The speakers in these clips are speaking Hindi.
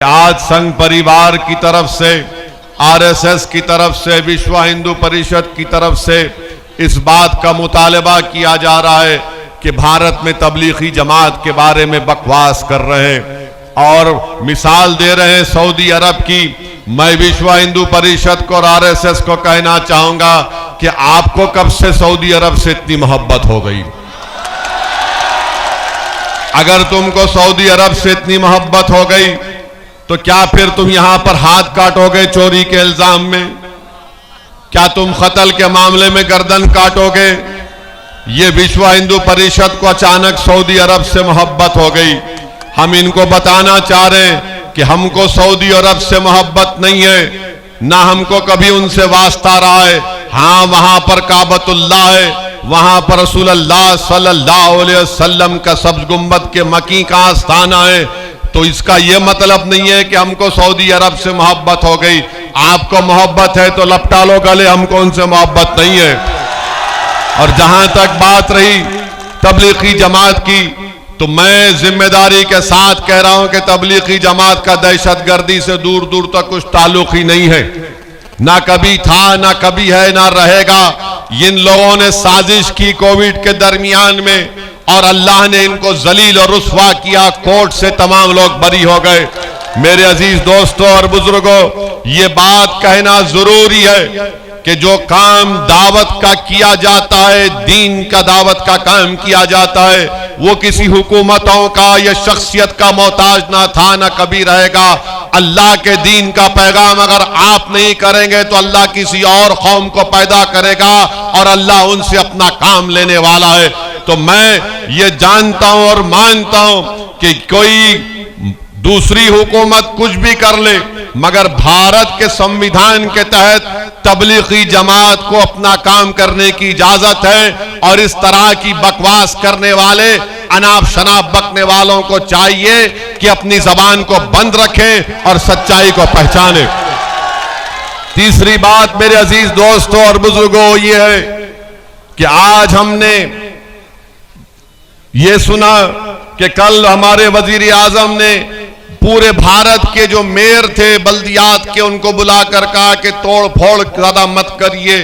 आज संघ परिवार की तरफ से, आरएसएस की तरफ से, विश्व हिंदू परिषद की तरफ से इस बात का मुतालबा किया जा रहा है कि भारत में तबलीगी जमात के बारे में बकवास कर रहे हैं और मिसाल दे रहे हैं सऊदी अरब की। मैं विश्व हिंदू परिषद को और आरएसएस को कहना चाहूंगा कि आपको कब से सऊदी अरब से इतनी मोहब्बत हो गई? अगर तुमको सऊदी अरब से इतनी मोहब्बत हो गई तो क्या फिर तुम यहां पर हाथ काटोगे चोरी के इल्जाम में? क्या तुम कत्ल के मामले में गर्दन काटोगे? ये विश्व हिंदू परिषद को अचानक सऊदी अरब से मोहब्बत हो गई। हम इनको बताना चाह रहे हैं कि हमको सऊदी अरब से मोहब्बत नहीं है, ना हमको कभी उनसे वास्ता रहा है। हाँ, वहां पर काबतुल्लाह है, वहां पर रसूलुल्लाह सल्लल्लाहु अलैहि वसल्लम का सब्ज गुंबद के मकी का आस्थाना है। तो इसका यह मतलब नहीं है कि हमको सऊदी अरब से मोहब्बत हो गई। आपको मोहब्बत है तो लपटा लो गले, हमको उनसे मोहब्बत नहीं है। और जहां तक बात रही तबलीगी जमात की, तो मैं जिम्मेदारी के साथ कह रहा हूं कि तबलीगी जमात का दहशतगर्दी से दूर दूर तक कुछ ताल्लुक ही नहीं है, ना कभी था, ना कभी है, ना रहेगा। इन लोगों ने साजिश की कोविड के दरमियान में और अल्लाह ने इनको जलील और रुस्वा किया, कोर्ट से तमाम लोग बरी हो गए। मेरे अजीज दोस्तों और बुजुर्गों, ये बात कहना जरूरी है कि जो काम दावत का किया जाता है, दीन का दावत का काम किया जाता है, वो किसी हुकूमतों का या शख्सियत का मोहताज ना था, ना कभी रहेगा। अल्लाह के दीन का पैगाम अगर आप नहीं करेंगे तो अल्लाह किसी और कौम को पैदा करेगा और अल्लाह उनसे अपना काम लेने वाला है। तो मैं ये जानता हूं और मानता हूं कि कोई दूसरी हुकूमत कुछ भी कर ले, मगर भारत के संविधान के तहत तबलीगी जमात को अपना काम करने की इजाजत है। और इस तरह की बकवास करने वाले, अनाप शनाप बकने वालों को चाहिए कि अपनी जबान को बंद रखें और सच्चाई को पहचाने। तीसरी बात मेरे अजीज दोस्तों और बुजुर्गों ये है कि आज हमने ये सुना कि कल हमारे वजीर आजम ने पूरे भारत के जो मेयर थे बल्दियात के, उनको बुलाकर कहा कि तोड़ फोड़ ज्यादा मत करिए।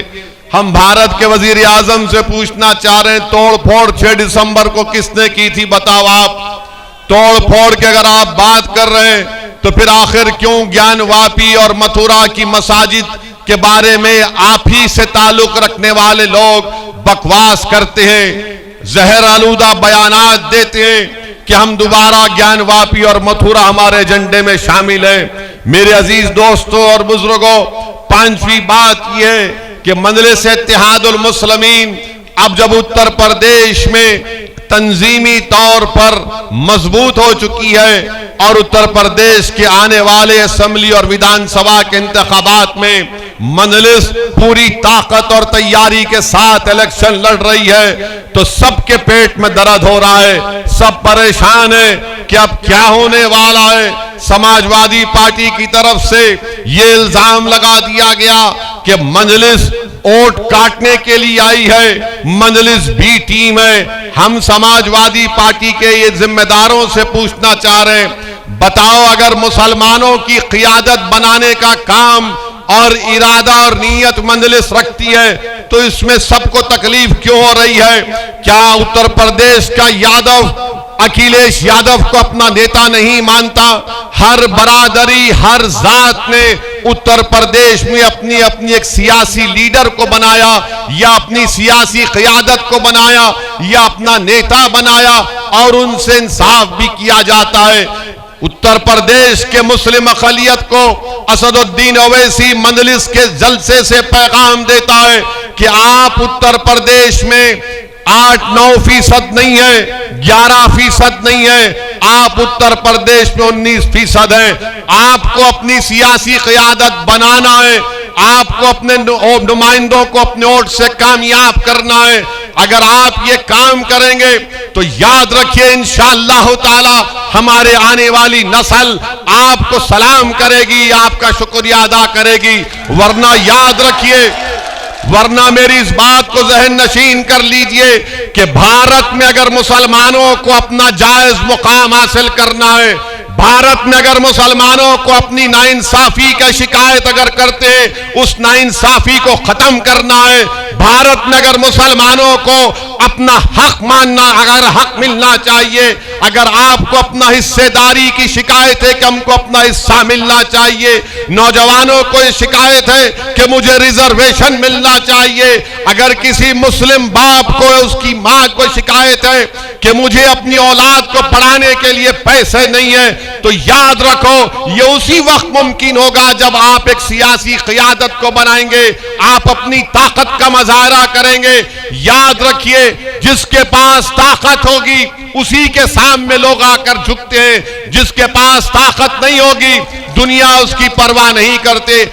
हम भारत के वजीर आजम से पूछना चाह रहे हैं, तोड़ फोड़ 6 दिसंबर को किसने की थी? बताओ आप। तोड़ फोड़ की अगर आप बात कर रहे हैं तो फिर आखिर क्यों ज्ञानवापी और मथुरा की मसाजिद के बारे में आप ही से ताल्लुक रखने वाले लोग बकवास करते हैं, जहर आलूदा बयानात देते हैं कि हम दोबारा ज्ञानवापी और मथुरा हमारे एजेंडे में शामिल है। मेरे अजीज दोस्तों और बुजुर्गों, पांचवी बात यह है कि मजलिस इत्तेहादुल मुस्लिमीन अब जब उत्तर प्रदेश में तंजीमी तौर पर मजबूत हो चुकी है और उत्तर प्रदेश के आने वाले असेंबली और विधानसभा के इंतखाबात में मजलिस पूरी ताकत और तैयारी के साथ इलेक्शन लड़ रही है, तो सबके पेट में दर्द हो रहा है, सब परेशान है कि अब क्या होने वाला है। समाजवादी पार्टी की तरफ से ये इल्जाम लगा दिया गया कि मजलिस वोट काटने के लिए आई है, मजलिस बी टीम है। हम समाजवादी पार्टी के ये जिम्मेदारों से पूछना चाह रहे हैं, बताओ अगर मुसलमानों की क़ियादत बनाने का काम और इरादा और नीयत मजलिस रखती है तो इसमें सबको तकलीफ क्यों हो रही है? क्या उत्तर प्रदेश का यादव अखिलेश यादव को अपना नेता नहीं मानता? हर बरादरी, हर जात ने उत्तर प्रदेश में अपनी अपनी एक सियासी लीडर को बनाया या अपनी सियासी क़ियादत को बनाया या अपना नेता बनाया और उनसे इंसाफ भी किया जाता है। उत्तर प्रदेश के मुस्लिम अक़लियत को असदुद्दीन ओवैसी मजलिस के जलसे से पैगाम देता है कि आप उत्तर प्रदेश में 8-9% नहीं है, 11% नहीं है, आप उत्तर प्रदेश में 19% है। आपको अपनी सियासी क़ियादत बनाना है, आपको अपने नुमाइंदों को अपने वोट से कामयाब करना है। अगर आप ये काम करेंगे तो याद रखिए इंशाअल्लाह ताला हमारे आने वाली नस्ल आपको सलाम करेगी, आपका शुक्रिया अदा करेगी। वरना याद रखिए, वरना मेरी इस बात को जहन नशीन कर लीजिए कि भारत में अगर मुसलमानों को अपना जायज मुकाम हासिल करना है, भारत में अगर मुसलमानों को अपनी नाइंसाफी का शिकायत अगर करते, उस नाइंसाफी को खत्म करना है। भारत में अगर मुसलमानों को अपना हक मानना, अगर हक मिलना चाहिए, अगर आपको अपना हिस्सेदारी की शिकायत है कि हमको अपना हिस्सा मिलना चाहिए, नौजवानों को ये शिकायत है कि मुझे रिजर्वेशन मिलना चाहिए, अगर किसी मुस्लिम बाप को, उसकी मां को शिकायत है कि मुझे अपनी औलाद को पढ़ाने के लिए पैसे नहीं है, तो याद रखो ये उसी वक्त मुमकिन होगा जब आप एक सियासी क़ियादत को बनाएंगे, आप अपनी ताकत का मुजाहरा करेंगे। याद रखिए, जिसके पास ताकत होगी उसी के सामने लोग आकर झुकते हैं, जिसके पास ताकत नहीं होगी दुनिया उसकी परवाह नहीं करते।